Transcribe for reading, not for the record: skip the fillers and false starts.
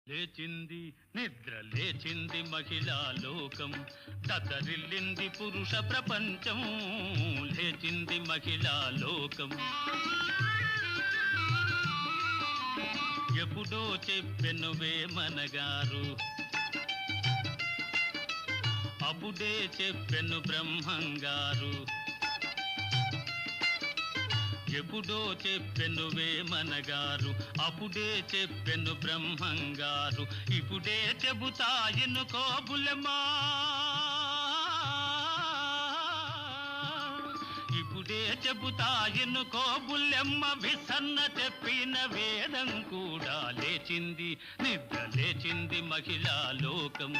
లేచింది నిద్ర లేచింది మహిళా లోకం దతరిల్లింది పురుష ప్రపంచం లేచింది మహిళా లోకం ఎప్పుడో చెప్పెను వేమనగారు అప్పుడే చెప్పెను బ్రహ్మంగారు ఎప్పుడో చెప్పెను వేమనగారు అప్పుడే చెప్పెను బ్రహ్మంగారు ఇప్పుడే చెబుతాయిను కోబులమా ఇప్పుడే చెబుతాయిను కోబులెమ్మ విసన్న చెప్పిన వేదం కూడా లేచింది నిద్ర లేచింది మహిళా లోకం